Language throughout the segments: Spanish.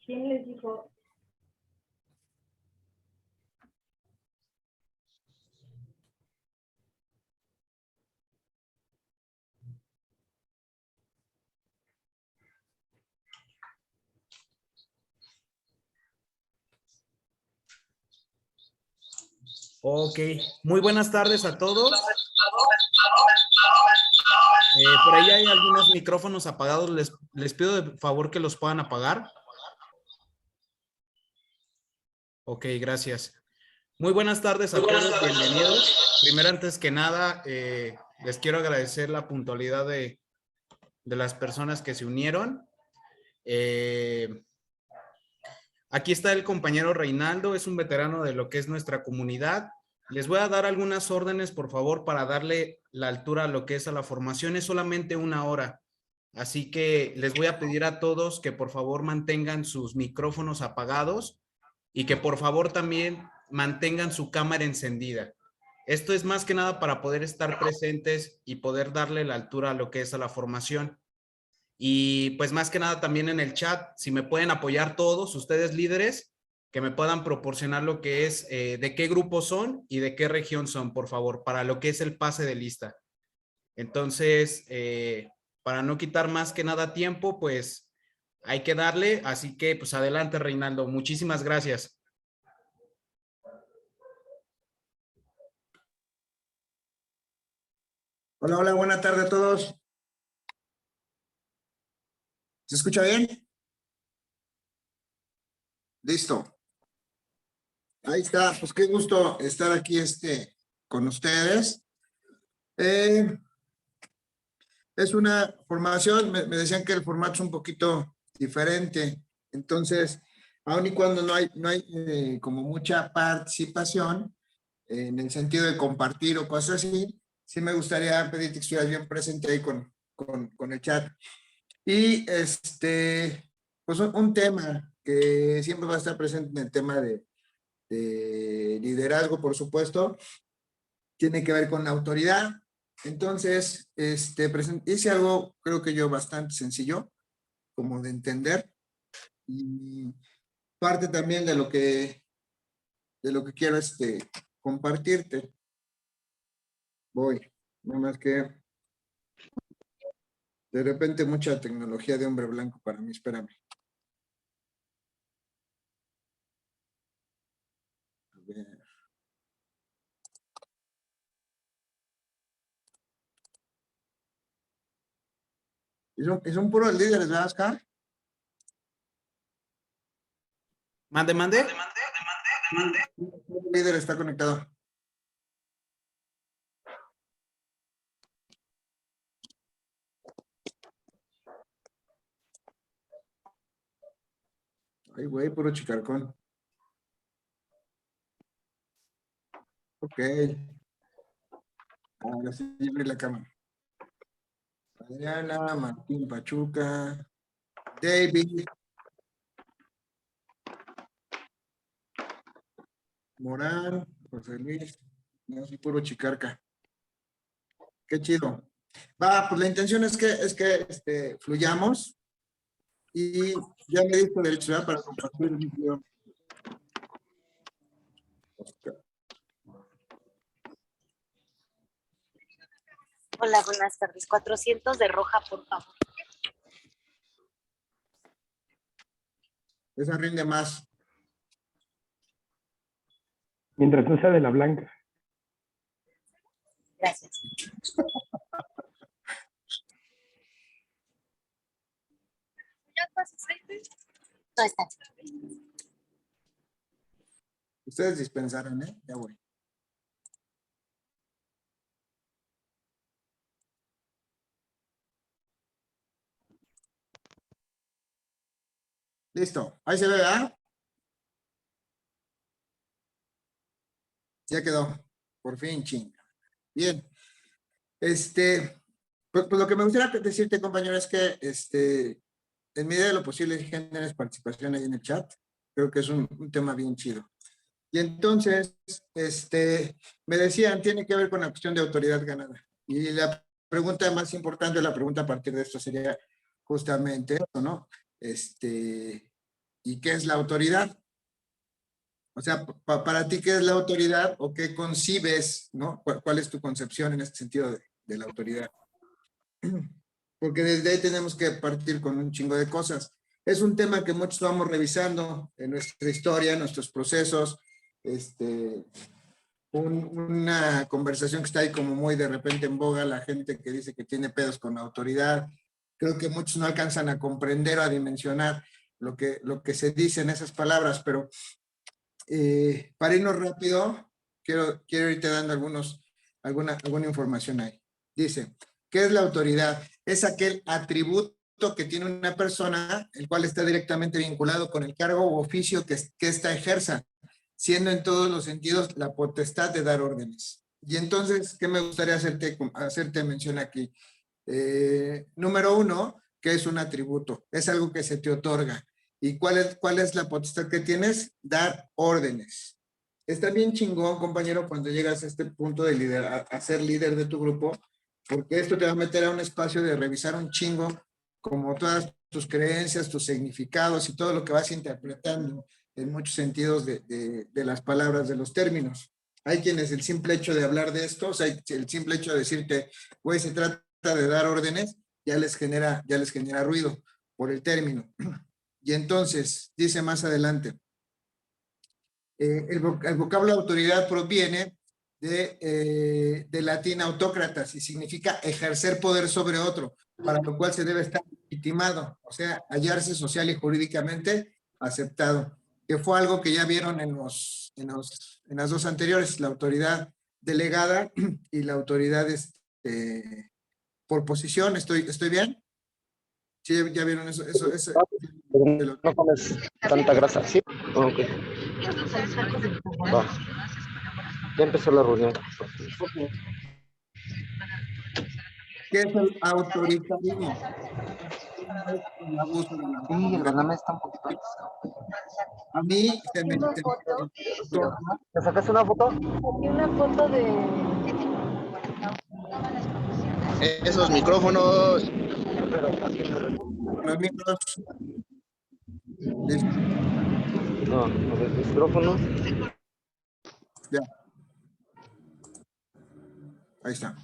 ¿Quién les dijo? Ok, muy buenas tardes a todos. Por ahí hay algunos micrófonos apagados. Les pido de favor que los puedan apagar. Ok, gracias. Muy buenas tardes a todos, bienvenidos. Primero, antes que nada, les quiero agradecer la puntualidad de las personas que se unieron. Aquí está el compañero Reinaldo, es un veterano de lo que es nuestra comunidad. Les voy a dar algunas órdenes, por favor, para darle la altura a lo que es a la formación. Es solamente 1 hora. Así que les voy a pedir a todos que por favor mantengan sus micrófonos apagados y que por favor también mantengan su cámara encendida. Esto es más que nada para poder estar presentes y poder darle la altura a lo que es a la formación. Y pues más que nada también en el chat, si me pueden apoyar todos, ustedes líderes, que me puedan proporcionar lo que es, de qué grupo son y de qué región son, por favor, para lo que es el pase de lista. Entonces, para no quitar más que nada tiempo, pues hay que darle. Así que, pues adelante, Reinaldo. Muchísimas gracias. Hola, hola, buena tarde a todos. ¿Se escucha bien? Listo. Ahí está, pues qué gusto estar aquí con ustedes. Es una formación, me decían que el formato es un poquito diferente, entonces, aun y cuando no hay como mucha participación, en el sentido de compartir o cosas así, sí me gustaría pedirte que estuvieras bien presente ahí con el chat. Y pues un tema que siempre va a estar presente en el tema de liderazgo, por supuesto, tiene que ver con la autoridad. Entonces, hice algo, creo que yo, bastante sencillo, como de entender, y parte también de lo que quiero compartirte. Voy, nada más que de repente mucha tecnología de hombre blanco para mí, espérame. A ver. ¿Y son puros líderes, ¿verdad, Oscar? Mande. Un líder está conectado. Ay, güey, puro chicarcón. Ok. Ahora sí, abrí la cámara. Adriana, Martín Pachuca, David, Morán, José Luis, no, sí, puro chicarca. Qué chido. Va, pues la intención es que fluyamos, y ya me diste derecho, ¿verdad?, para compartir el video. Hola, buenas tardes. 400 de roja, por favor. Esa rinde más. Mientras no sea de la blanca. Gracias. No está. Ustedes dispensaron, ¿eh? Ya voy. Listo. Ahí se ve, ¿verdad? Ya quedó. Por fin, ching. Bien. Pues lo que me gustaría decirte, compañero, es que en medida de lo posible generes participación ahí en el chat. Creo que es un tema bien chido. Y entonces, me decían, tiene que ver con la cuestión de autoridad ganada. Y la pregunta más importante, la pregunta a partir de esto sería justamente eso, ¿no? ¿Y qué es la autoridad? O sea, para ti, ¿qué es la autoridad o qué concibes, ¿no? ¿Cuál es tu concepción en este sentido de la autoridad? Porque desde ahí tenemos que partir con un chingo de cosas. Es un tema que muchos vamos revisando en nuestra historia, en nuestros procesos, una conversación que está ahí como muy de repente en boga, la gente que dice que tiene pedos con la autoridad. Creo que muchos no alcanzan a comprender o a dimensionar lo que se dice en esas palabras, pero para irnos rápido, quiero irte dando alguna información ahí. Dice, ¿qué es la autoridad? Es aquel atributo que tiene una persona, el cual está directamente vinculado con el cargo u oficio que ésta ejerza, siendo en todos los sentidos la potestad de dar órdenes. Y entonces, ¿qué me gustaría hacerte mención aquí? Número 1, ¿qué es un atributo? Es algo que se te otorga. ¿Y cuál es la potestad que tienes? Dar órdenes. Está bien chingón, compañero, cuando llegas a este punto de liderar, a ser líder de tu grupo, porque esto te va a meter a un espacio de revisar un chingo, como todas tus creencias, tus significados y todo lo que vas interpretando en muchos sentidos de las palabras, de los términos. Hay quienes el simple hecho de hablar de esto, o sea, el simple hecho de decirte, güey, se trata de dar órdenes, ya les genera ruido por el término. Y entonces, dice más adelante, el vocablo autoridad proviene de latín autócratas y significa ejercer poder sobre otro, para lo cual se debe estar legitimado, o sea, hallarse social y jurídicamente aceptado, que fue algo que ya vieron en las dos anteriores, la autoridad delegada y la autoridad por posición. ¿Estoy bien? Sí, ya vieron eso. No comes tanta grasa, ¿sí? Ok. Va. Ya empezó la reunión. ¿Qué es el autoritarismo? El abuso de la Sí, el autoridad. ganame está un poquito. A mí se me ¿Te sacaste una foto? Una foto de... Esos micrófonos. los micros. No, a ver, micrófonos. Ya. Ahí está.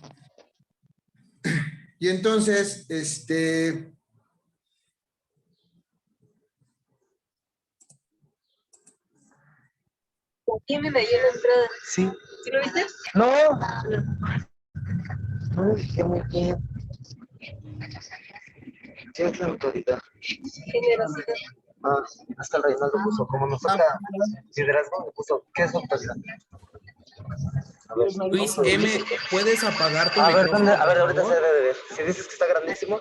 Y entonces, Tienen ahí en la entrada. Sí. ¿Sí lo viste? No. Ay, qué muy bien. ¿Qué es la autoridad? Generosidad. Ah, hasta el Reinaldo puso, como nos toca liderazgo, me puso, ¿qué es autoridad? A ver, Luis M, ¿puedes apagar tu a ver, micrófono? ¿dónde? A ver, por ahorita favor? se debe de ver. Si dices que está grandísimo,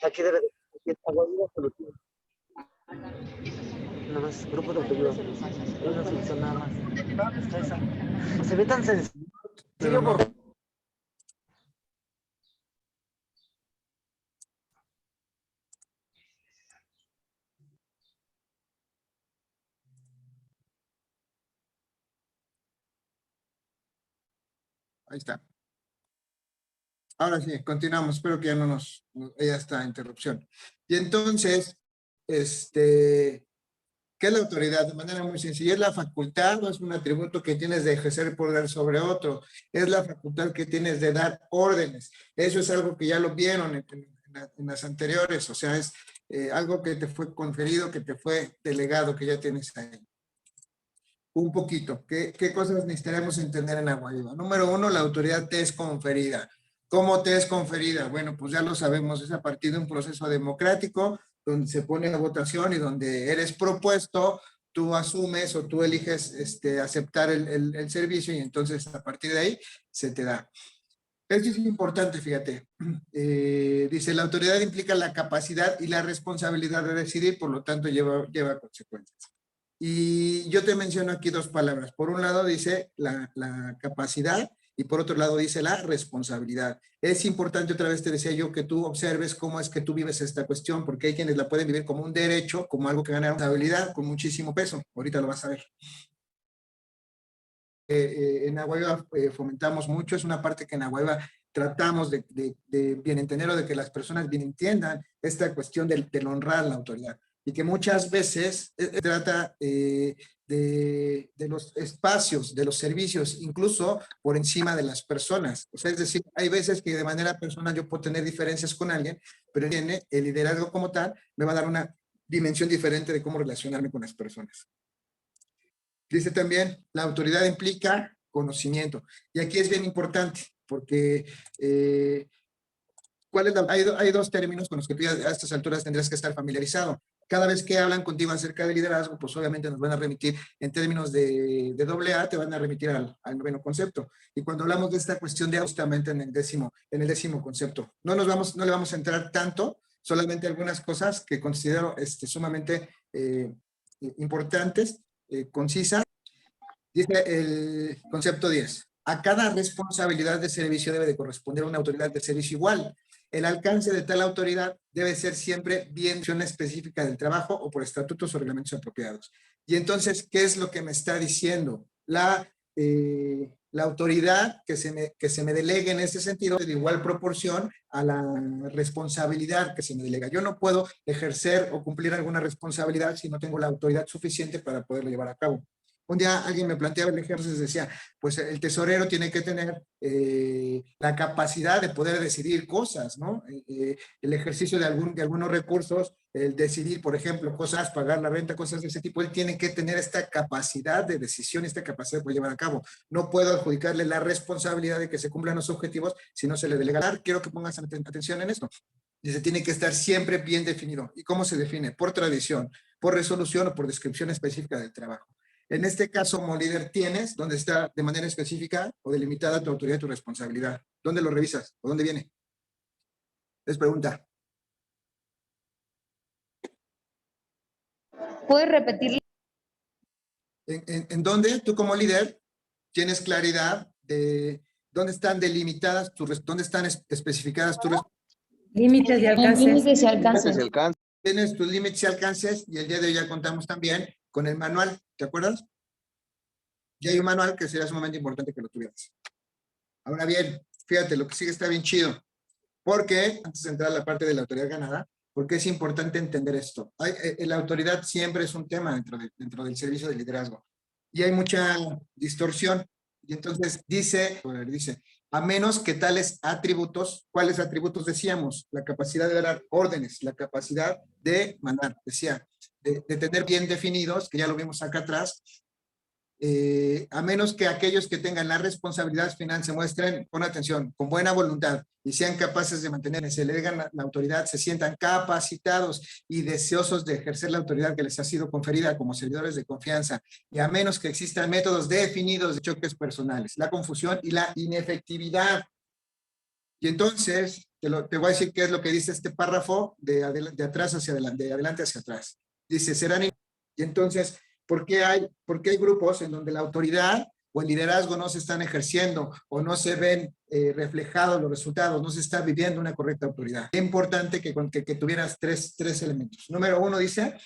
aquí debe de. Nada más, grupo de autoayuda. Es una solución nada más. Está esa. Se ve tan sencillo, pero no. por... Ahí está. Ahora sí, continuamos. Espero que ya no haya esta interrupción. Y entonces, ¿qué es la autoridad? De manera muy sencilla, ¿es la facultad o es un atributo que tienes de ejercer poder sobre otro? Es la facultad que tienes de dar órdenes. Eso es algo que ya lo vieron en las anteriores, o sea, es algo que te fue conferido, que te fue delegado, que ya tienes ahí. Un poquito. ¿Qué cosas necesitaremos entender en Agua Viva? Número 1, la autoridad te es conferida. ¿Cómo te es conferida? Bueno, pues ya lo sabemos, es a partir de un proceso democrático donde se pone a votación y donde eres propuesto, tú asumes o tú eliges aceptar el servicio y entonces a partir de ahí se te da. Esto es importante, fíjate. Dice, la autoridad implica la capacidad y la responsabilidad de decidir, por lo tanto lleva consecuencias. Y yo te menciono aquí dos palabras. Por un lado dice la capacidad y por otro lado dice la responsabilidad. Es importante, otra vez te decía yo, que tú observes cómo es que tú vives esta cuestión, porque hay quienes la pueden vivir como un derecho, como algo que gana responsabilidad, con muchísimo peso. Ahorita lo vas a ver. En Agua Viva fomentamos mucho, es una parte que en Agua Viva tratamos de bien entender o de que las personas bien entiendan esta cuestión del honrar la autoridad. Y que muchas veces trata de los espacios, de los servicios, incluso por encima de las personas. O sea, es decir, hay veces que de manera personal yo puedo tener diferencias con alguien, pero el liderazgo como tal me va a dar una dimensión diferente de cómo relacionarme con las personas. Dice también, la autoridad implica conocimiento. Y aquí es bien importante, porque hay dos términos con los que tú ya a estas alturas tendrás que estar familiarizado. Cada vez que hablan contigo acerca de liderazgo, pues obviamente nos van a remitir en términos de AA, te van a remitir al noveno concepto. Y cuando hablamos de esta cuestión de justamente en el décimo concepto, no le vamos a entrar tanto, solamente algunas cosas que considero sumamente importantes, concisas. Dice el concepto 10. A cada responsabilidad de servicio debe de corresponder una autoridad de servicio igual. El alcance de tal autoridad debe ser siempre bien específica del trabajo o por estatutos o reglamentos apropiados. Y entonces, ¿qué es lo que me está diciendo? La autoridad que se me delegue en ese sentido de igual proporción a la responsabilidad que se me delega. Yo no puedo ejercer o cumplir alguna responsabilidad si no tengo la autoridad suficiente para poderlo llevar a cabo. Un día alguien me planteaba el ejemplo, decía, pues el tesorero tiene que tener la capacidad de poder decidir cosas, ¿no? El ejercicio de algunos recursos, el decidir, por ejemplo, cosas, pagar la renta, cosas de ese tipo, él tiene que tener esta capacidad de decisión, esta capacidad de poder llevar a cabo. No puedo adjudicarle la responsabilidad de que se cumplan los objetivos si no se le delega. Quiero que pongas atención en esto. Dice, tiene que estar siempre bien definido. ¿Y cómo se define? Por tradición, por resolución o por descripción específica del trabajo. En este caso, como líder, tienes donde está de manera específica o delimitada tu autoridad y tu responsabilidad. ¿Dónde lo revisas? ¿O dónde viene? Les pregunta. ¿Puedes repetir? ¿En dónde tú como líder tienes claridad de dónde están delimitadas, dónde están especificadas tus Límites y alcances. Límites y alcances. Tienes tus límites y alcances, y el día de hoy ya contamos también con el manual, ¿te acuerdas? Ya hay un manual que sería sumamente importante que lo tuvieras. Ahora bien, fíjate, lo que sigue está bien chido, porque, antes de entrar a la parte de la autoridad ganada, porque es importante entender esto. La autoridad siempre es un tema dentro del servicio de liderazgo, y hay mucha distorsión, y entonces dice, a menos que tales atributos, ¿cuáles atributos decíamos? La capacidad de dar órdenes, la capacidad de mandar, decía, de tener bien definidos, que ya lo vimos acá atrás, a menos que aquellos que tengan la responsabilidad final se muestren, pon atención, con buena voluntad y sean capaces de mantener, se le degan la autoridad, se sientan capacitados y deseosos de ejercer la autoridad que les ha sido conferida como servidores de confianza, y a menos que existan métodos definidos de choques personales, la confusión y la inefectividad. Y entonces, te voy a decir qué es lo que dice este párrafo de atrás hacia adelante, de adelante hacia atrás. Dice, y entonces, ¿por qué hay grupos en donde la autoridad o el liderazgo no se están ejerciendo o no se ven reflejados los resultados, no se está viviendo una correcta autoridad? Es importante que tuvieras tres elementos. Número uno dice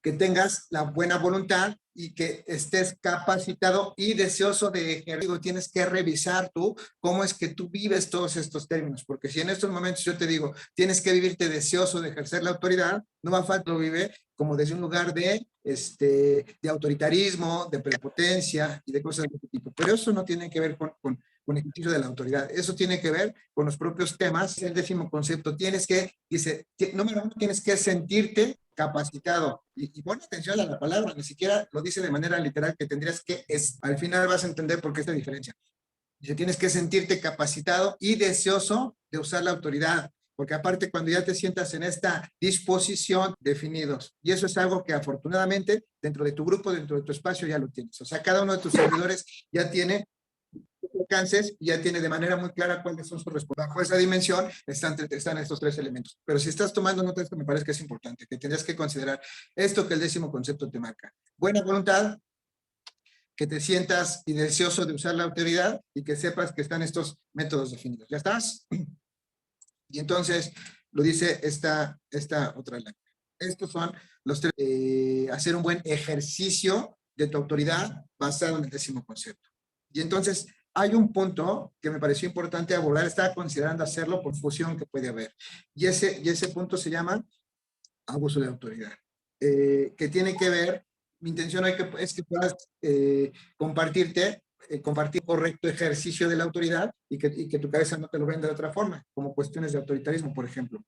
que tengas la buena voluntad y que estés capacitado y deseoso de ejercer. Tienes que revisar tú cómo es que tú vives todos estos términos, porque si en estos momentos yo te digo, tienes que vivirte deseoso de ejercer la autoridad, no va a falta lo vive como desde un lugar de autoritarismo, de prepotencia y de cosas de este tipo. Pero eso no tiene que ver con el ejercicio de la autoridad. Eso tiene que ver con los propios temas. El décimo concepto, número uno, tienes que sentirte capacitado. Y pon atención a la palabra, ni siquiera lo dice de manera literal, que tendrías que, al final vas a entender por qué esta diferencia. Dice, tienes que sentirte capacitado y deseoso de usar la autoridad, porque aparte cuando ya te sientas en esta disposición, definidos. Y eso es algo que afortunadamente dentro de tu grupo, dentro de tu espacio ya lo tienes. O sea, cada uno de tus servidores ya tiene alcances y ya tiene de manera muy clara cuáles son sus respuestas. Bajo esa dimensión están estos tres elementos. Pero si estás tomando nota, esto me parece que es importante, que tendrías que considerar esto que el décimo concepto te marca. Buena voluntad, que te sientas y deseoso de usar la autoridad y que sepas que están estos métodos definidos. ¿Ya estás? Y entonces lo dice esta otra lámina. Estos son los tres. Hacer un buen ejercicio de tu autoridad basado en el décimo concepto. Y entonces, hay un punto que me pareció importante abordar, estaba considerando hacerlo por fusión que puede haber. Y ese punto se llama abuso de autoridad, que tiene que ver, mi intención es que puedas compartir correcto ejercicio de la autoridad y que tu cabeza no te lo venda de otra forma, como cuestiones de autoritarismo, por ejemplo.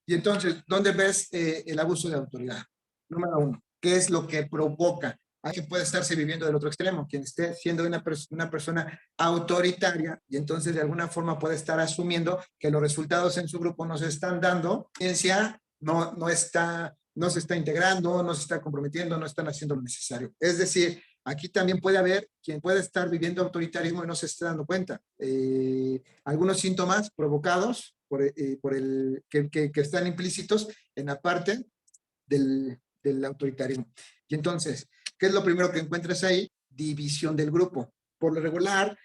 Y entonces, ¿dónde ves el abuso de autoridad? Número uno, ¿qué es lo que provoca? Alguien puede estarse viviendo del otro extremo, quien esté siendo una persona autoritaria y entonces de alguna forma puede estar asumiendo que los resultados en su grupo no se están dando, ciencia no se está integrando, no se está comprometiendo, no están haciendo lo necesario. Es decir, aquí también puede haber quien puede estar viviendo autoritarismo y no se esté dando cuenta. Algunos síntomas provocados que están implícitos en la parte del autoritarismo. Y entonces, ¿qué es lo primero que encuentras ahí? División del grupo. Por lo regular,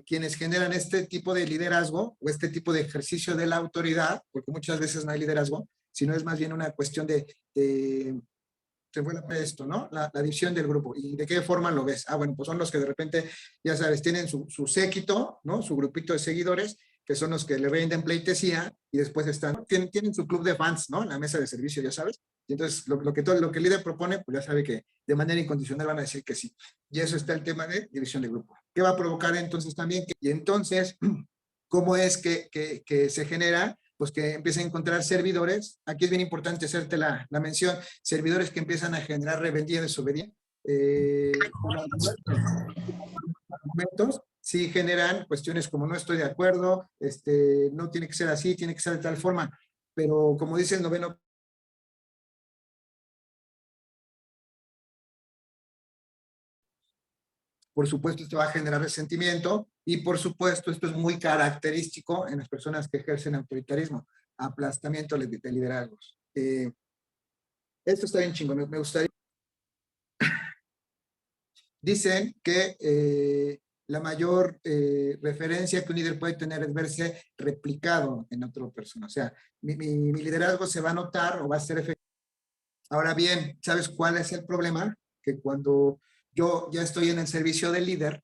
quienes generan este tipo de liderazgo o este tipo de ejercicio de la autoridad, porque muchas veces no hay liderazgo, sino es más bien una cuestión se fue esto, ¿no? La división del grupo. ¿Y de qué forma lo ves? Ah, bueno, pues son los que de repente, ya sabes, tienen su séquito, ¿no? Su grupito de seguidores, que son los que le rinden pleitesía y después tienen su club de fans, ¿no? En la mesa de servicio, ya sabes. Y entonces, lo que el líder propone, pues ya sabe que de manera incondicional van a decir que sí. Y eso está el tema de división de grupo. ¿Qué va a provocar entonces también? Y entonces, ¿cómo es que se genera? Pues que empiezan a encontrar servidores. Aquí es bien importante hacerte la mención, servidores que empiezan a generar rebeldía, desobediencia. Argumentos, sí generan cuestiones como no estoy de acuerdo, no tiene que ser así, tiene que ser de tal forma, pero como dice el noveno, por supuesto esto va a generar resentimiento y por supuesto esto es muy característico en las personas que ejercen autoritarismo, aplastamiento de liderazgos. Esto está bien chingón, me gustaría. Dicen que la mayor referencia que un líder puede tener es verse replicado en otra persona. O sea, mi liderazgo se va a notar o va a ser efectivo. Ahora bien, ¿sabes cuál es el problema? Que cuando yo ya estoy en el servicio del líder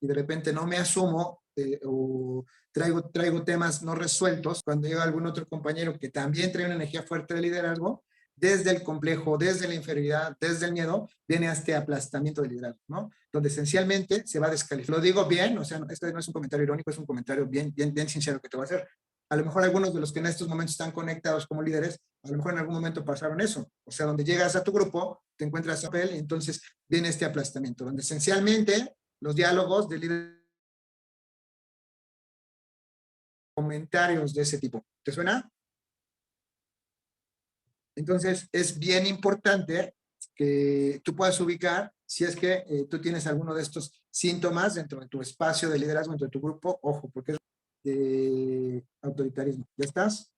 y de repente no me asumo o traigo temas no resueltos, cuando llega algún otro compañero que también trae una energía fuerte de liderazgo, desde el complejo, desde la inferioridad, desde el miedo, viene a este aplastamiento del liderazgo, ¿no? Donde esencialmente se va a descalificar. Lo digo bien, o sea, esto no es un comentario irónico, es un comentario bien sincero que te voy a hacer. A lo mejor algunos de los que en estos momentos están conectados como líderes, a lo mejor en algún momento pasaron eso. O sea, donde llegas a tu grupo, te encuentras a papel y entonces viene este aplastamiento, donde esencialmente los diálogos de líderes, comentarios de ese tipo. ¿Te suena? Entonces, es bien importante que tú puedas ubicar si es que tú tienes alguno de estos síntomas dentro de tu espacio de liderazgo, dentro de tu grupo, ojo, porque es autoritarismo. ¿Ya estás?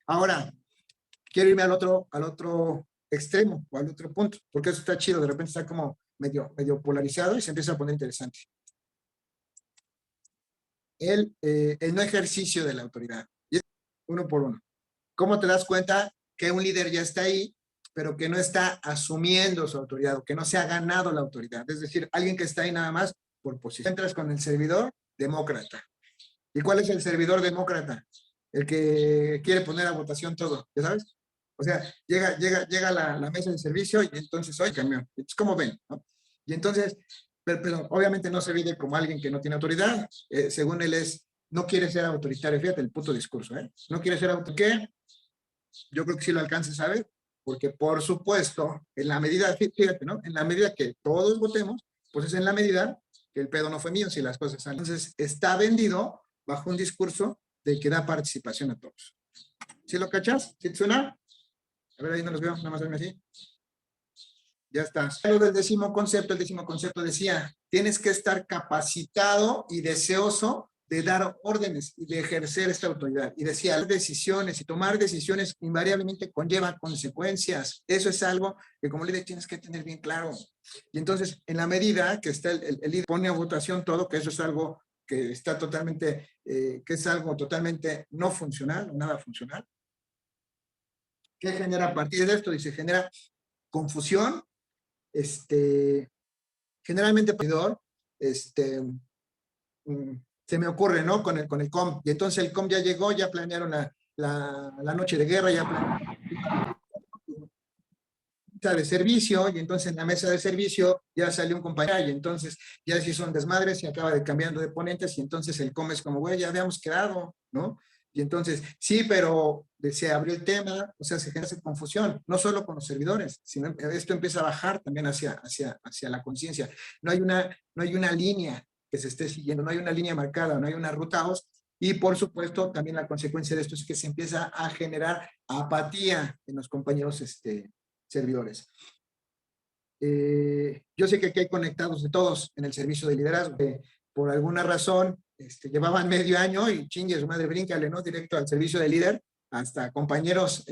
Ahora, quiero irme al otro extremo o al otro punto, porque eso está chido, de repente está como medio polarizado y se empieza a poner interesante. El no ejercicio de la autoridad. Y es uno por uno. ¿Cómo te das cuenta que un líder ya está ahí, pero que no está asumiendo su autoridad o que no se ha ganado la autoridad? Es decir, alguien que está ahí nada más por posición. Entras con el servidor demócrata. ¿Y cuál es el servidor demócrata? El que quiere poner a votación todo, ¿ya sabes? O sea, llega a la mesa de servicio y entonces, oye, camión, es como ven, ¿no? Y entonces, pero obviamente no se vive como alguien que no tiene autoridad. Según él no quiere ser autoritario, fíjate el puto discurso, ¿eh? No quiere ser autoritario. ¿Qué? Yo creo que sí lo alcance, ¿sabes? Porque por supuesto, en la medida, fíjate, ¿no? En la medida que todos votemos, pues es en la medida que el pedo no fue mío, si las cosas salen. Entonces, está vendido bajo un discurso de que da participación a todos. ¿Sí lo cachas? ¿Sí te suena? A ver, ahí no los veo, nada más verme así. Ya está. Lo del décimo concepto, el décimo concepto decía, tienes que estar capacitado y deseoso de dar órdenes y de ejercer esta autoridad. Y decía, las decisiones y tomar decisiones invariablemente conllevan consecuencias. Eso es algo que como líder tienes que tener bien claro. Y entonces, en la medida que está el líder pone a votación todo, que eso es algo que está totalmente, que es algo totalmente no funcional, nada funcional. ¿Qué genera a partir de esto? Dice, genera confusión, generalmente se me ocurre, ¿no? Con el COM. Y entonces el COM ya llegó, ya planearon la noche de guerra, ya planearon de servicio, y entonces en la mesa de servicio ya salió un compañero, y entonces ya se hizo un desmadre, se acaba de cambiando de ponentes, y entonces el COM es como, güey, ya habíamos quedado, ¿no? Y entonces, sí, pero se abrió el tema, o sea, se genera esa confusión, no solo con los servidores, sino esto empieza a bajar también hacia la conciencia. No hay una línea que se esté siguiendo, no hay una línea marcada, no hay una ruta OS, y por supuesto, también la consecuencia de esto es que se empieza a generar apatía en los compañeros servidores. Yo sé que aquí hay conectados de todos en el servicio de liderazgo. Por alguna razón, llevaban medio año y chingue su madre, bríncale, ¿no? Directo al servicio de líder, hasta compañeros,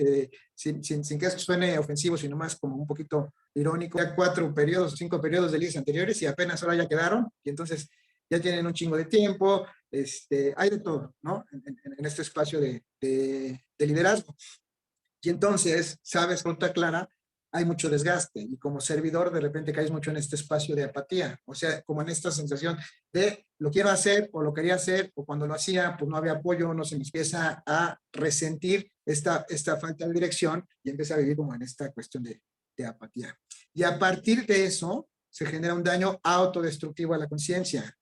sin que eso suene ofensivo, sino más como un poquito irónico. Ya 4 periodos, 5 periodos de líderes anteriores y apenas ahora ya quedaron, y entonces ya tienen un chingo de tiempo, hay de todo, ¿no? En este espacio de liderazgo. Y entonces, sabes, ruta clara, hay mucho desgaste, y como servidor de repente caes mucho en este espacio de apatía, o sea, como en esta sensación de lo quiero hacer o lo quería hacer, o cuando lo hacía pues no había apoyo, no se me empieza a resentir esta falta de dirección, y empieza a vivir como en esta cuestión de apatía. Y a partir de eso se genera un daño autodestructivo a la conciencia,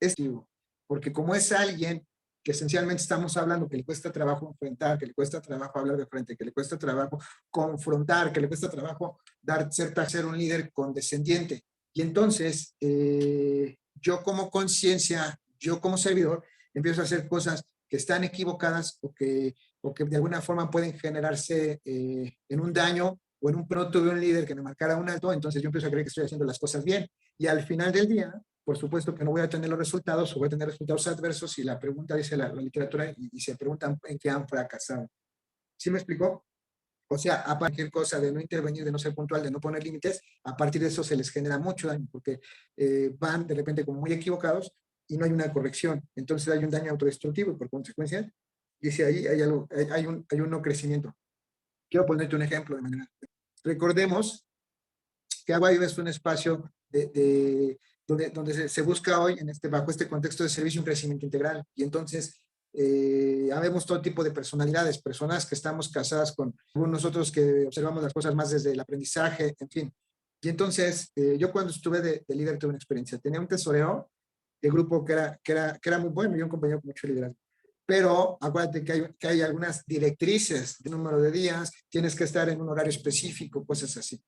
porque como es alguien que esencialmente estamos hablando que le cuesta trabajo enfrentar, que le cuesta trabajo hablar de frente, que le cuesta trabajo confrontar, que le cuesta trabajo ser un líder condescendiente. Y entonces, yo como conciencia, yo como servidor, empiezo a hacer cosas que están equivocadas o que de alguna forma pueden generarse en un daño o en un pronto de un líder que me marcara un alto, entonces yo empiezo a creer que estoy haciendo las cosas bien. Y al final del día, por supuesto que no voy a tener los resultados, o voy a tener resultados adversos, y la pregunta dice la literatura, y se preguntan en qué han fracasado. ¿Sí me explicó? O sea, a cualquier cosa de no intervenir, de no ser puntual, de no poner límites, a partir de eso se les genera mucho daño, porque van de repente como muy equivocados y no hay una corrección. Entonces hay un daño autodestructivo, y por consecuencia, dice ahí, hay un no crecimiento. Quiero ponerte un ejemplo de manera. Recordemos que Agua Viva es un espacio donde se busca hoy, bajo este contexto de servicio, un crecimiento integral. Y entonces, habemos todo tipo de personalidades, personas que estamos casadas con nosotros, que observamos las cosas más desde el aprendizaje, en fin. Y entonces, yo cuando estuve de líder tuve una experiencia. Tenía un tesorero de grupo que era muy bueno, y un compañero con mucho liderazgo. Pero acuérdate que hay algunas directrices de número de días, tienes que estar en un horario específico, cosas así.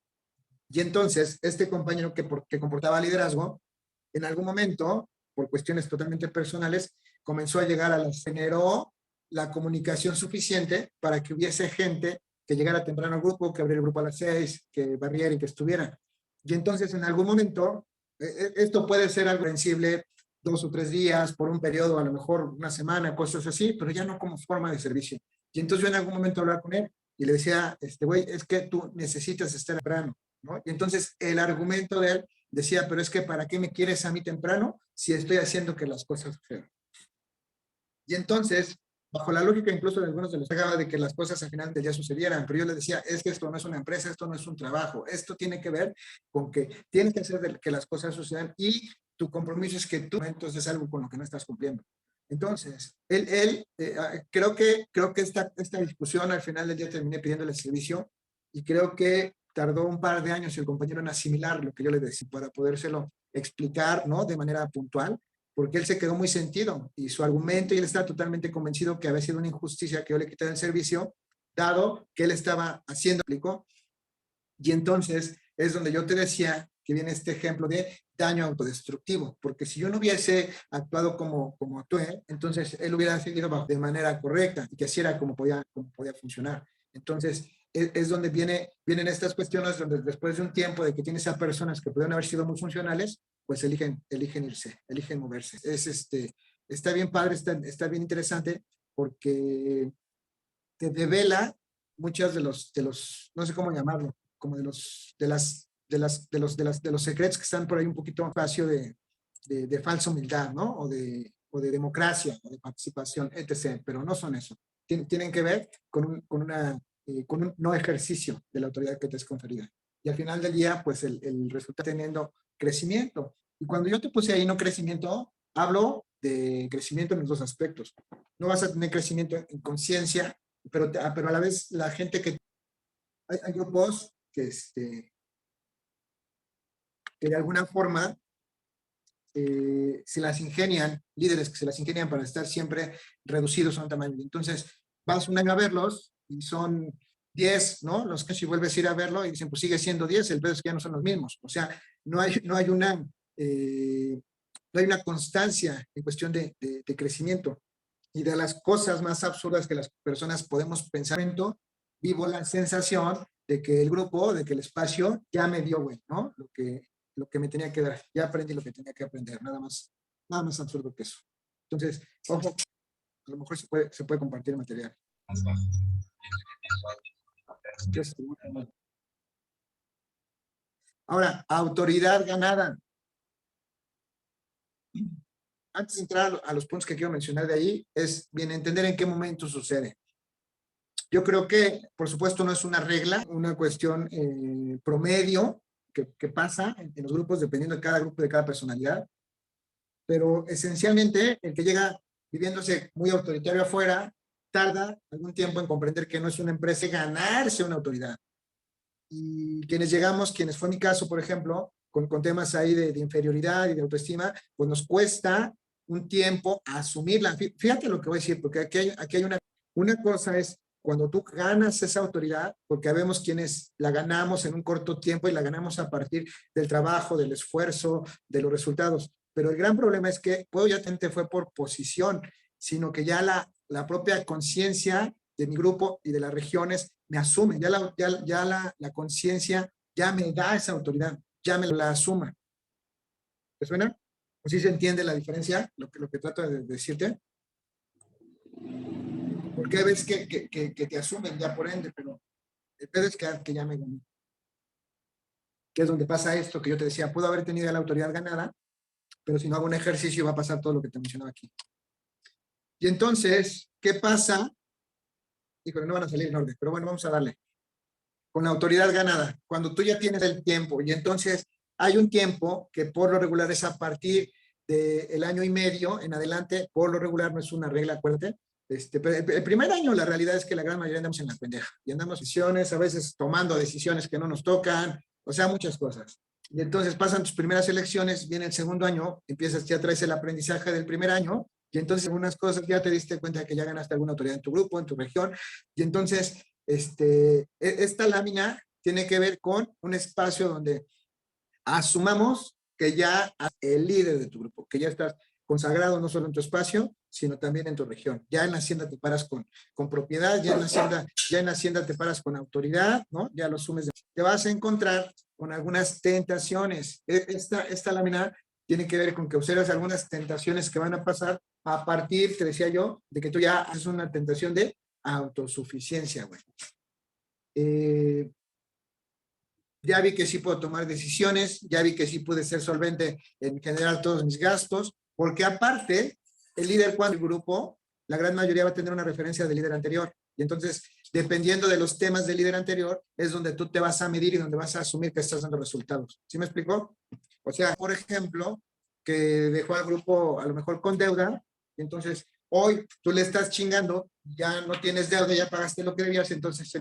Y entonces, este compañero que comportaba liderazgo, en algún momento, por cuestiones totalmente personales, comenzó a llegar generó la comunicación suficiente para que hubiese gente que llegara temprano al grupo, que abriera el grupo a las 6, que barriera y que estuviera. Y entonces, en algún momento, esto puede ser algo sensible, 2 o 3 días, por un periodo, a lo mejor una semana, cosas así, pero ya no como forma de servicio. Y entonces yo en algún momento hablaba con él y le decía, güey, es que tú necesitas estar temprano, ¿no? Y entonces el argumento de él decía, pero es que ¿para qué me quieres a mí temprano si estoy haciendo que las cosas sucedan? Y entonces, bajo la lógica incluso de algunos de los pegaba de que las cosas al final del día sucedieran, pero yo le decía, es que esto no es una empresa, esto no es un trabajo, esto tiene que ver con que tienes que hacer que las cosas sucedan, y tu compromiso es que tú entonces es algo con lo que no estás cumpliendo. Entonces, creo que esta discusión al final del día terminé pidiéndole el servicio, y creo que tardó un par de años el compañero en asimilar lo que yo le decía para podérselo explicar, ¿no? De manera puntual, porque él se quedó muy sentido, y su argumento, y él estaba totalmente convencido que había sido una injusticia que yo le quitara el servicio, dado que él estaba haciendo, ¿explicó? Y entonces es donde yo te decía que viene este ejemplo de daño autodestructivo, porque si yo no hubiese actuado como actué, entonces él hubiera seguido de manera correcta, y que así era como podía funcionar. Entonces es donde vienen estas cuestiones, donde después de un tiempo de que tienes a personas que pueden haber sido muy funcionales, pues eligen irse, eligen moverse. Está bien padre, está bien interesante, porque te devela muchas de los, no sé cómo llamarlo, como de los secretos que están por ahí, un poquito espacio de falsa humildad, ¿no? O de democracia, o de participación, etc. Pero no son eso. Tienen que ver con un no ejercicio de la autoridad que te es conferida. Y al final del día, pues el resultado teniendo crecimiento. Y cuando yo te puse ahí no crecimiento, hablo de crecimiento en los dos aspectos. No vas a tener crecimiento en conciencia, pero a la vez la gente que... Hay grupos que de alguna forma se las ingenian, líderes que se las ingenian para estar siempre reducidos a un tamaño. Entonces, vas un año a verlos y son 10, ¿no? Los que si vuelves a ir a verlo y dicen, pues sigue siendo 10, el pedo es que ya no son los mismos. O sea, no hay una constancia en cuestión de crecimiento. Y de las cosas más absurdas que las personas podemos pensar, vivo la sensación de que el grupo, de que el espacio ya me dio, güey, ¿no? Lo que me tenía que dar. Ya aprendí lo que tenía que aprender, nada más absurdo que eso. Entonces, ojo, a lo mejor se puede compartir material. Ahora, autoridad ganada. Antes de entrar a los puntos que quiero mencionar de ahí, es bien entender en qué momento sucede. Yo creo que, por supuesto, no es una regla, una cuestión promedio que pasa en los grupos, dependiendo de cada grupo, de cada personalidad, pero esencialmente el que llega viviéndose muy autoritario afuera, tarda algún tiempo en comprender que no es una empresa ganarse una autoridad. Y quienes llegamos, quienes fue mi caso, por ejemplo, con temas ahí de inferioridad y de autoestima, pues nos cuesta un tiempo asumirla. Fíjate lo que voy a decir, porque aquí hay una cosa es cuando tú ganas esa autoridad, porque vemos quienes la ganamos en un corto tiempo y la ganamos a partir del trabajo, del esfuerzo, de los resultados. Pero el gran problema es que ya fue por posición, sino que ya la propia conciencia de mi grupo y de las regiones me asume, ya la conciencia ya me da esa autoridad, ya me la asuma. ¿Te suena? ¿O sí se entiende la diferencia? Lo que trato de decirte. Porque ves que te asumen ya por ende, pero el pedo es que ya me gané. Que es donde pasa esto que yo te decía, puedo haber tenido la autoridad ganada, pero si no hago un ejercicio va a pasar todo lo que te mencionaba aquí. Y entonces, ¿qué pasa? Híjole, no van a salir en orden, pero bueno, vamos a darle. Con la autoridad ganada, cuando tú ya tienes el tiempo, y entonces hay un tiempo que por lo regular es a partir del año y medio en adelante, por lo regular no es una regla, acuérdate. Pero el primer año la realidad es que la gran mayoría andamos en la pendeja y andamos decisiones, a veces tomando decisiones que no nos tocan, o sea, muchas cosas. Y entonces pasan tus primeras elecciones, viene el segundo año, ya traes el aprendizaje del primer año y entonces algunas cosas ya te diste cuenta de que ya ganaste alguna autoridad en tu grupo, en tu región, y entonces esta lámina tiene que ver con un espacio donde asumamos que ya el líder de tu grupo, que ya estás consagrado no solo en tu espacio, sino también en tu región. Ya en la hacienda te paras con propiedad, ya en la hacienda te paras con autoridad, ¿no? Ya lo asumes. Te vas a encontrar con algunas tentaciones. Esta lámina tiene que ver con que observas algunas tentaciones que van a pasar a partir, te decía yo, de que tú ya haces una tentación de autosuficiencia, güey. Ya vi que sí puedo tomar decisiones, ya vi que sí pude ser solvente en generar todos mis gastos, porque aparte, el líder cuando el grupo, la gran mayoría va a tener una referencia del líder anterior. Y entonces, dependiendo de los temas del líder anterior, es donde tú te vas a medir y donde vas a asumir que estás dando resultados. ¿Sí me explicó? O sea, por ejemplo, que dejó al grupo a lo mejor con deuda, y entonces hoy tú le estás chingando, ya no tienes deuda, ya pagaste lo que debías, entonces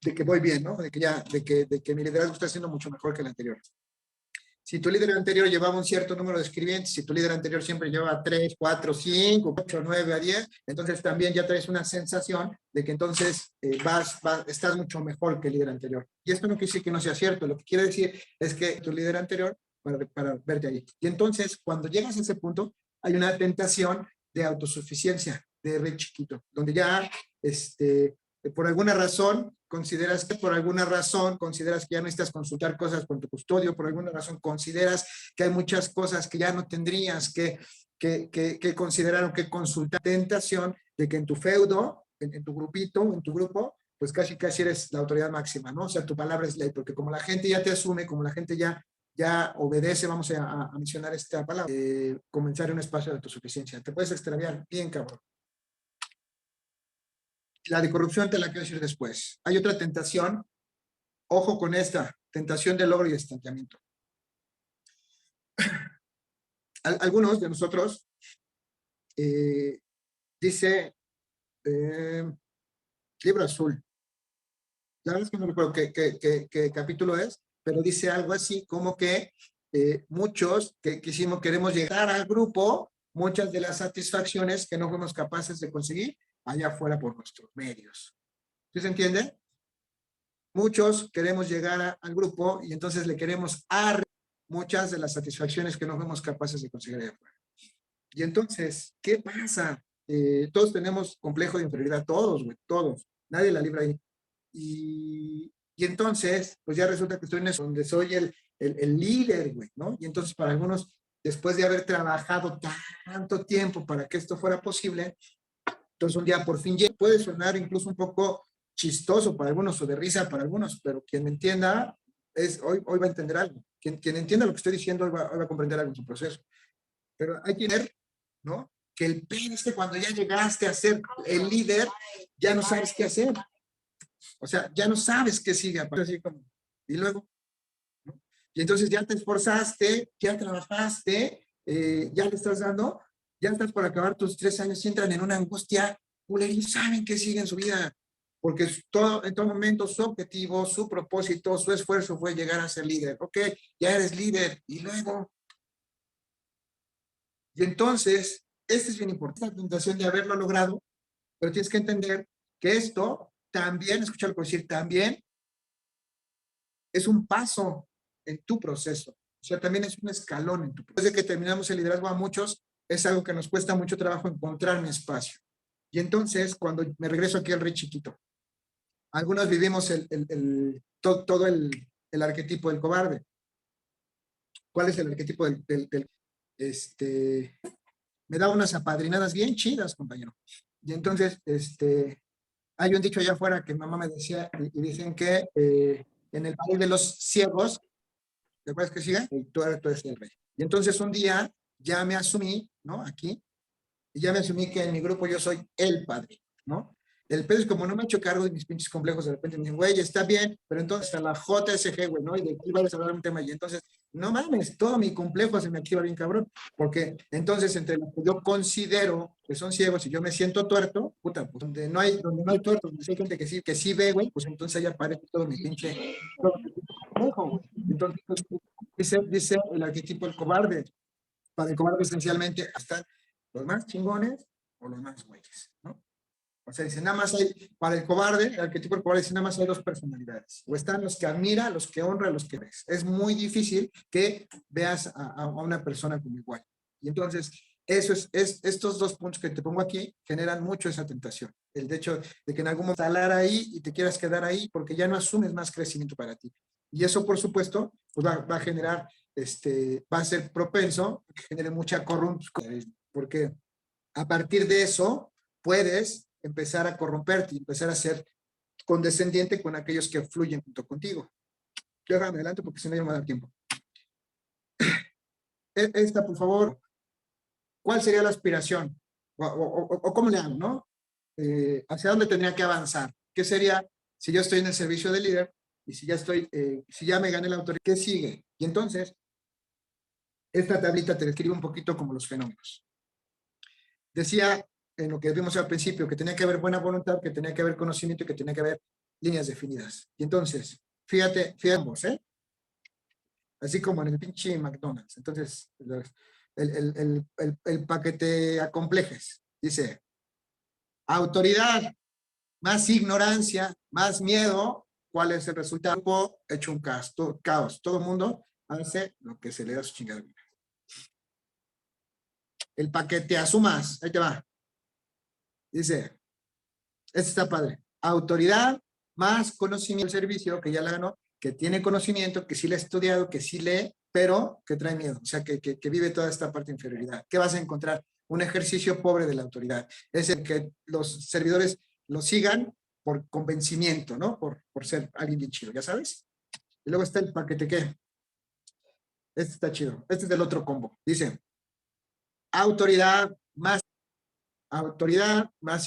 de que voy bien, ¿no? De que mi liderazgo está siendo mucho mejor que el anterior. Si tu líder anterior llevaba un cierto número de escribientes, si tu líder anterior siempre llevaba 3, 4, 5, 8, 9 a 10, entonces también ya traes una sensación de que entonces estás mucho mejor que el líder anterior. Y esto no quiere decir que no sea cierto, lo que quiere decir es que tu líder anterior, para verte ahí. Y entonces, cuando llegas a ese punto, hay una tentación de autosuficiencia, de rey chiquito, donde ya, por alguna razón consideras que ya no necesitas consultar cosas con tu custodio, por alguna razón consideras que hay muchas cosas que ya no tendrías que considerar o que consultar. Tentación de que en tu feudo, en tu grupito, en tu grupo, pues casi eres la autoridad máxima, ¿no? O sea, tu palabra es ley, porque como la gente ya te asume, como la gente ya obedece, vamos a mencionar esta palabra, comenzar un espacio de autosuficiencia. Te puedes extraviar bien, cabrón. La de corrupción te la quiero decir después. Hay otra tentación, ojo con esta, tentación de logro y estancamiento. algunos de nosotros, dice, libro azul. La verdad es que no recuerdo qué capítulo es, pero dice algo así como que muchos que queremos llegar al grupo, muchas de las satisfacciones que no fuimos capaces de conseguir allá afuera por nuestros medios. ¿Sí se entiende? Muchos queremos llegar al grupo y entonces le queremos dar muchas de las satisfacciones que no fuimos capaces de conseguir allá afuera. Y entonces, ¿qué pasa? Todos tenemos complejo de inferioridad, todos, güey, todos. Nadie la libra ahí. Y entonces, pues ya resulta que estoy en eso, donde soy el líder, güey, ¿no? Y entonces para algunos, después de haber trabajado tanto tiempo para que esto fuera posible, entonces un día por fin puede sonar incluso un poco chistoso para algunos o de risa para algunos, pero quien me entienda, hoy va a entender algo. Quien entienda lo que estoy diciendo, hoy va a comprender algo en su proceso. Pero hay que ver, ¿no? Que el pedo es que cuando ya llegaste a ser el líder, ya no sabes qué hacer. O sea, ya no sabes qué sigue. Así como, y luego, ¿no? Y entonces ya te esforzaste, ya trabajaste, ya le estás dando, ya estás por acabar tus 3 años y entran en una angustia, y saben que sigue en su vida. Porque en todo momento su objetivo, su propósito, su esfuerzo fue llegar a ser líder. Ok, ya eres líder. Y luego. Y entonces, este es bien importante, la tentación de haberlo logrado, pero tienes que entender que esto también, escucha lo que voy a decir, también es un paso en tu proceso. O sea, también es un escalón en tu proceso. Desde que terminamos el liderazgo a muchos, es algo que nos cuesta mucho trabajo encontrar mi espacio. Y entonces, cuando me regreso aquí al rey chiquito, algunos vivimos todo el arquetipo del cobarde. ¿Cuál es el arquetipo me da unas apadrinadas bien chidas, compañero? Y entonces, hay un dicho allá afuera que mamá me decía, y dicen que en el país de los ciegos, ¿te acuerdas que sigue? Tú eres el rey. Y entonces un día ya me asumí, ¿no? Aquí, y ya me asumí que en mi grupo yo soy el padre, ¿no? El pedo es como no me he hecho cargo de mis pinches complejos, de repente me dicen, güey, está bien, pero entonces a la JSG, güey, ¿no? Y de aquí vas a hablar un tema, y entonces, no mames, todo mi complejo se me activa bien cabrón, porque entonces entre lo que yo considero que son ciegos y yo me siento tuerto, puta, pues donde no hay tuertos, donde hay gente que sí ve, güey, pues entonces ahí aparece todo mi pinche complejo, güey. Entonces, dice el arquetipo del cobarde. Para el cobarde esencialmente están los más chingones o los más güeyes, ¿no? O sea, dice, nada más hay, para el cobarde, el arquetipo del cobarde dice, nada más hay 2 personalidades. O están los que admira, los que honra, los que ves. Es muy difícil que veas a una persona como igual. Y entonces, estos 2 puntos que te pongo aquí generan mucho esa tentación. El hecho de que en algún momento salar ahí y te quieras quedar ahí porque ya no asumes más crecimiento para ti. Y eso, por supuesto, pues va a generar, va a ser propenso a que genere mucha corrupción. Porque a partir de eso, puedes empezar a corromperte y empezar a ser condescendiente con aquellos que fluyen junto contigo. Yo me adelanto porque si no ya me va a dar tiempo. Esta, por favor, ¿cuál sería la aspiración? O cómo le hago, ¿no? ¿Hacia dónde tendría que avanzar? ¿Qué sería si yo estoy en el servicio de líder y si ya me gané la autoridad? ¿Qué sigue? Y entonces, esta tablita te describe un poquito como los fenómenos. Decía en lo que vimos al principio, que tenía que haber buena voluntad, que tenía que haber conocimiento y que tenía que haber líneas definidas. Y entonces, fíjate ambos, ¿eh? Así como en el pinche McDonald's. Entonces, el paquete acomplejes. Dice, autoridad, más ignorancia, más miedo. ¿Cuál es el resultado? Hecho un caos. Todo el mundo hace lo que se le da a su chingada. El paquete asumas. Ahí te va. Dice, este está padre. Autoridad más conocimiento del servicio, que ya la ganó, que tiene conocimiento, que sí le ha estudiado, que sí lee, pero que trae miedo. O sea, que vive toda esta parte de inferioridad. ¿Qué vas a encontrar? Un ejercicio pobre de la autoridad. Es el que los servidores lo sigan por convencimiento, ¿no? Por ser alguien bien chido, ¿ya sabes? Y luego está el paquete, ¿qué? Este está chido. Este es del otro combo. Dice, autoridad más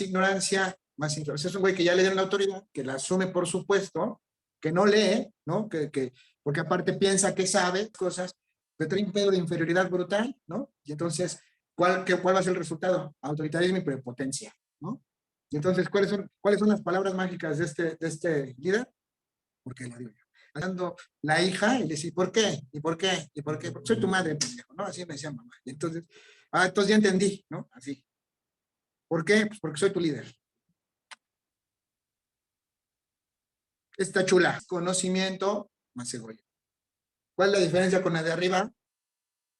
ignorancia, más ignorancia. Es un güey que ya le dieron la autoridad, que la asume por supuesto, que no lee, ¿no? Porque aparte piensa que sabe cosas, Pero trae un pedo de inferioridad brutal, ¿no? Y entonces, ¿cuál va a ser el resultado? Autoritarismo y prepotencia, ¿no? Y entonces, ¿cuáles son las palabras mágicas de este líder? Porque lo digo yo. Hablando la hija y le dice, ¿por qué? ¿Y por qué? ¿Y por qué? Porque soy tu madre, pendejo, ¿no? Así me decía mamá. Y entonces, entonces ya entendí, ¿no? Así. ¿Por qué? Pues porque soy tu líder. Está chula. Conocimiento más egoísmo. ¿Cuál es la diferencia con la de arriba?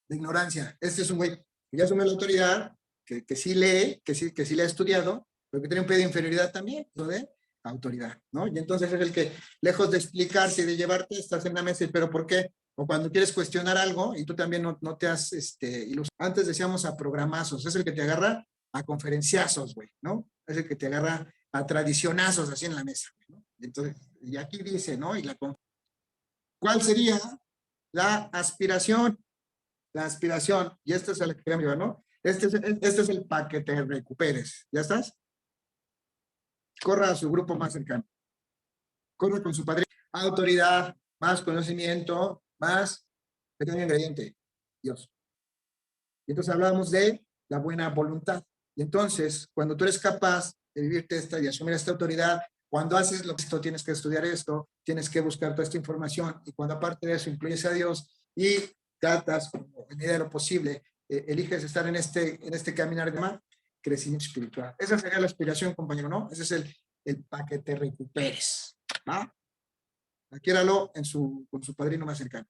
De ignorancia. Este es un güey que ya asume la autoridad, que sí lee, que sí le ha estudiado, pero que tiene un pedo de inferioridad también, ¿no? De autoridad, ¿no? Y entonces es el que, lejos de explicarte y de llevarte, estás en la mesa y, ¿pero por qué? O cuando quieres cuestionar algo y tú también no te has, antes decíamos a programazos, es el que te agarra a conferenciazos, güey, ¿no? Es el que te agarra a tradicionazos así en la mesa, ¿no? Entonces, y aquí dice, ¿no? ¿Cuál sería la aspiración? La aspiración, y este es el que quería llevar, ¿no? Este es el para que te recuperes. ¿Ya estás? Corra a su grupo más cercano. Corra con su padrino. Autoridad, más conocimiento, más pequeño ingrediente, Dios. Y entonces hablábamos de la buena voluntad. Y entonces, cuando tú eres capaz de vivirte esta y asumir esta autoridad, cuando haces esto, tienes que estudiar esto, tienes que buscar toda esta información, y cuando aparte de eso incluyes a Dios y tratas, como en medida de lo posible, eliges estar en este caminar de más crecimiento espiritual. Esa sería la aspiración, compañero, ¿no? Ese es el para que te recuperes, ¿no? Adquiéralo con su padrino más cercano.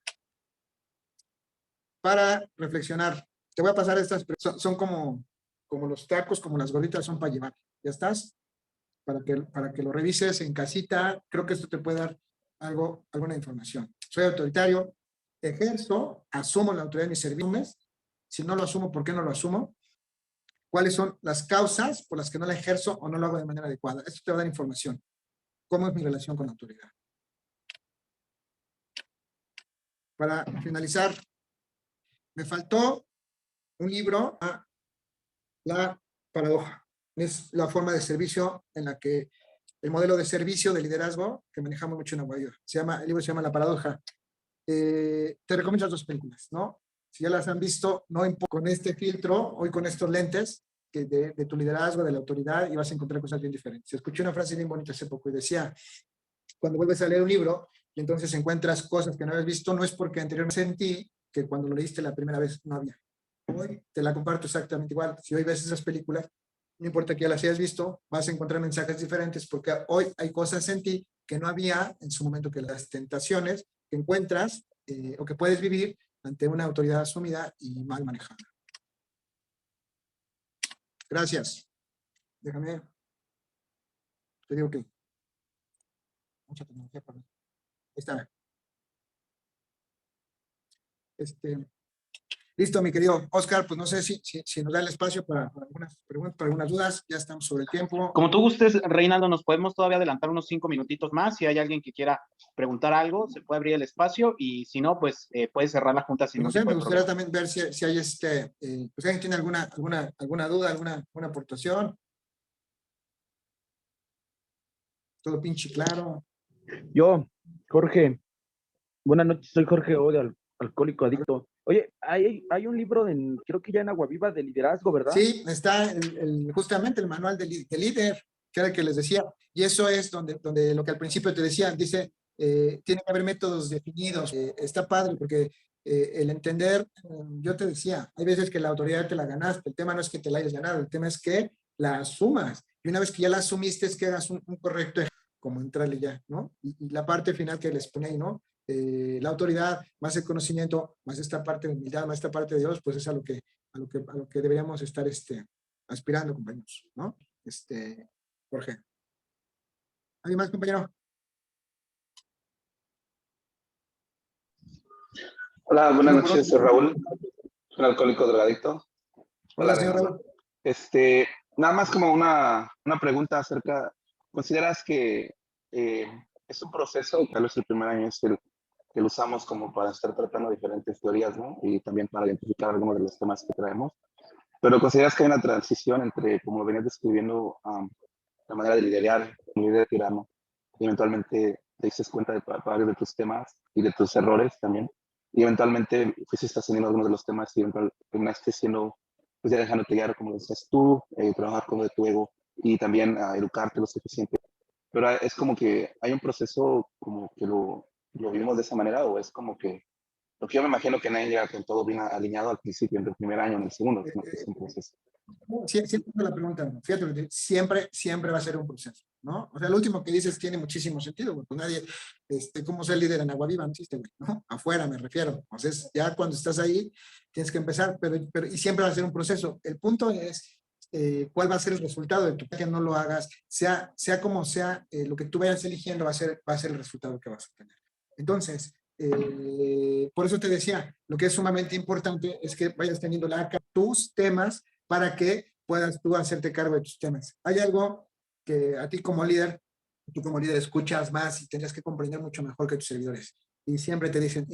Para reflexionar, te voy a pasar estas, son como los tacos, como las gorditas, son para llevar. ¿Ya estás? Para que lo revises en casita. Creo que esto te puede dar alguna información. Soy autoritario, ejerzo, asumo la autoridad de mis servicios. Si no lo asumo, ¿por qué no lo asumo? ¿Cuáles son las causas por las que no la ejerzo o no lo hago de manera adecuada? Esto te va a dar información. ¿Cómo es mi relación con la autoridad? Para finalizar, me faltó un libro, La paradoja. Es la forma de servicio en la que el modelo de servicio de liderazgo que manejamos mucho en Aguayo. El libro se llama La paradoja. Te recomiendo las dos películas, ¿no? Si ya las han visto, no importa, con este filtro, hoy con estos lentes de tu liderazgo, de la autoridad, y vas a encontrar cosas bien diferentes. Escuché una frase bien bonita hace poco y decía, cuando vuelves a leer un libro y entonces encuentras cosas que no habías visto, no es porque anteriormente sentí que cuando lo leíste la primera vez no había. Hoy te la comparto exactamente igual. Si hoy ves esas películas, no importa que ya las hayas visto, vas a encontrar mensajes diferentes porque hoy hay cosas en ti que no había en su momento, que las tentaciones que encuentras o que puedes vivir ante una autoridad asumida y mal manejada. Gracias. Déjame. Te digo que mucha tecnología para mí. Ahí está. Listo, mi querido Oscar, pues no sé si nos da el espacio para algunas preguntas, para algunas dudas. Ya estamos sobre el tiempo. Como tú gustes, Reinaldo, nos podemos todavía adelantar unos 5 minutitos más. Si hay alguien que quiera preguntar algo, se puede abrir el espacio, y si no, pues puede cerrar la junta sin No ningún sé, tipo me de gustaría problema. también ver si hay pues alguien tiene alguna duda, alguna aportación. Todo pinche claro. Yo, Jorge, buenas noches, soy Jorge O, de Alcohólico Adicto. Oye, hay un libro, creo que ya en Aguaviva, de liderazgo, ¿verdad? Sí, está justamente el manual de líder, que era el que les decía. Y eso es donde lo que al principio te decía, dice, tiene que haber métodos definidos. Está padre porque el entender, yo te decía, hay veces que la autoridad te la ganaste. El tema no es que te la hayas ganado, el tema es que la asumas. Y una vez que ya la asumiste, es que hagas un correcto como entrarle ya, ¿no? Y la parte final que les pone ahí, ¿no? La autoridad, más el conocimiento, más esta parte de humildad, más esta parte de Dios, pues es a lo que deberíamos estar aspirando, compañeros, ¿no? Jorge. ¿Alguien más, compañero? Hola, buenas noches, soy Raúl, un alcohólico drogadicto. Hola, señor Reinaldo. Raúl. Nada más como una pregunta acerca, ¿consideras que es un proceso, tal vez el primer año es el que lo usamos como para estar tratando diferentes teorías, ¿no? Y también para identificar algunos de los temas que traemos, pero ¿consideras que hay una transición entre, como lo venías describiendo, la manera de liderar, un líder tirano, y eventualmente te dices cuenta de varios de tus temas y de tus errores también? y eventualmente pues estás teniendo algunos de los temas y eventualmente terminaste siendo, pues ya dejándote guiar, como decías tú, trabajar con lo de tu ego y también educarte lo suficiente. Pero es como que hay un proceso como que lo vivimos de esa manera, o es como que, porque yo me imagino que nadie llega con todo bien alineado al principio, en el primer año, en el segundo, sino que es un proceso. Siempre la pregunta, fíjate, siempre va a ser un proceso, ¿no? O sea, lo último que dices tiene muchísimo sentido, porque nadie, ¿cómo ser líder en Agua Viva? No existe, güey, ¿no? Afuera me refiero. O sea, ya cuando estás ahí, tienes que empezar, pero y siempre va a ser un proceso. El punto es, cuál va a ser el resultado de tu que no lo hagas, sea como sea, lo que tú vayas eligiendo va a ser el resultado que vas a tener. Entonces, por eso te decía, lo que es sumamente importante es que vayas teniendo tus temas para que puedas tú hacerte cargo de tus temas. Hay algo que a ti como líder, tú como líder escuchas más y tendrías que comprender mucho mejor que tus servidores. Y siempre te dicen,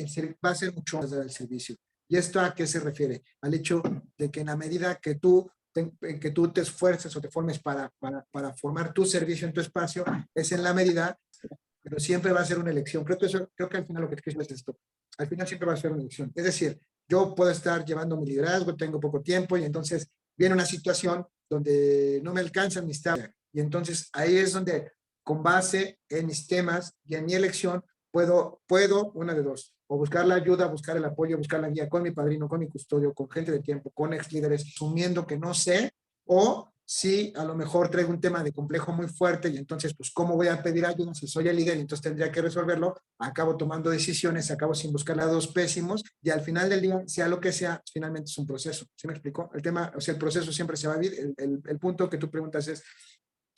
va a ser mucho más del servicio. ¿Y esto a qué se refiere? Al hecho de que en la medida que tú te esfuerces o te formes para formar tu servicio en tu espacio, es en la medida, pero siempre va a ser una elección. Creo que al final lo que te quiero decir es esto. Al final siempre va a ser una elección. Es decir, yo puedo estar llevando mi liderazgo, tengo poco tiempo y entonces viene una situación donde no me alcanzan mis tareas. Y entonces ahí es donde, con base en mis temas y en mi elección, puedo una de dos, o buscar la ayuda, buscar el apoyo, buscar la guía con mi padrino, con mi custodio, con gente de tiempo, con ex líderes, asumiendo que no sé, o si a lo mejor traigo un tema de complejo muy fuerte y entonces, pues, ¿cómo voy a pedir ayuda si soy el líder y entonces tendría que resolverlo? Acabo tomando decisiones, acabo sin buscar lados pésimos y al final del día, sea lo que sea, finalmente es un proceso. ¿Sí me explicó? El tema, o sea, el proceso siempre se va a vivir. El punto que tú preguntas es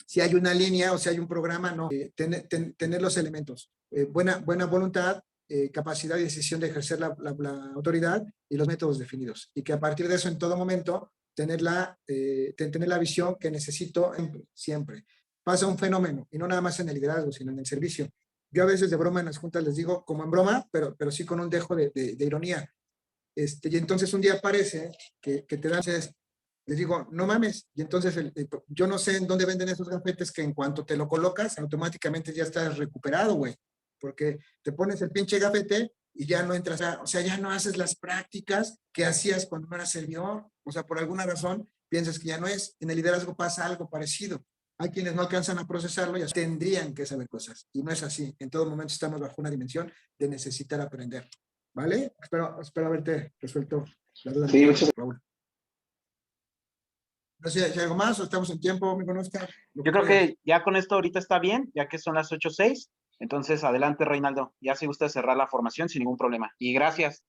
si hay una línea o si hay un programa, no. Tener los elementos. Buena voluntad, capacidad y decisión de ejercer la autoridad y los métodos definidos. Y que a partir de eso, en todo momento, tener la visión que necesito siempre. Pasa un fenómeno, y no nada más en el liderazgo, sino en el servicio. Yo a veces de broma en las juntas les digo, como en broma, pero sí con un dejo de ironía. Y entonces un día aparece que te dan, les digo, no mames, y entonces yo no sé en dónde venden esos gafetes que en cuanto te lo colocas, automáticamente ya estás recuperado, güey, porque te pones el pinche gafete y ya no entras, o sea, ya no haces las prácticas que hacías cuando no eras servidor, o sea, por alguna razón piensas que ya no es. En el liderazgo pasa algo parecido. Hay quienes no alcanzan a procesarlo y tendrían que saber cosas, y no es así. En todo momento estamos bajo una dimensión de necesitar aprender, ¿vale? Espero haberte resuelto la duda. Sí, muchas Raúl. No sé, ¿hay algo más o estamos en tiempo, mi Oscar? Yo creo que ya con esto ahorita está bien, ya que son las 8:06. Entonces, adelante, Reinaldo. Ya si gusta cerrar la formación sin ningún problema. Y gracias.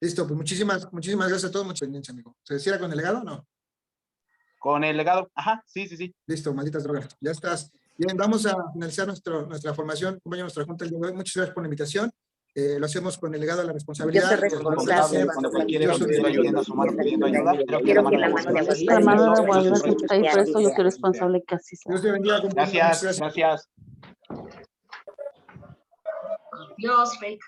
Listo, pues muchísimas gracias a todos. Mucha pendencia, amigo. ¿Se cierra con el legado o no? Con el legado. Ajá, sí. Listo, malditas drogas. Ya estás. Bien, vamos a finalizar nuestra formación, compañero, nuestra junta el día de hoy. Muchas gracias por la invitación. Lo hacemos con el legado a la responsabilidad. Yo soy responsable Cuando cualquiera estuviera ayudando a su mano pidiendo ayuda, creo que Quiero la que mano la mano de de La mano de Aguascalientes Aguascalientes está ahí, por eso yo soy responsable casi. Dios te bendiga. Gracias. Dios, fake.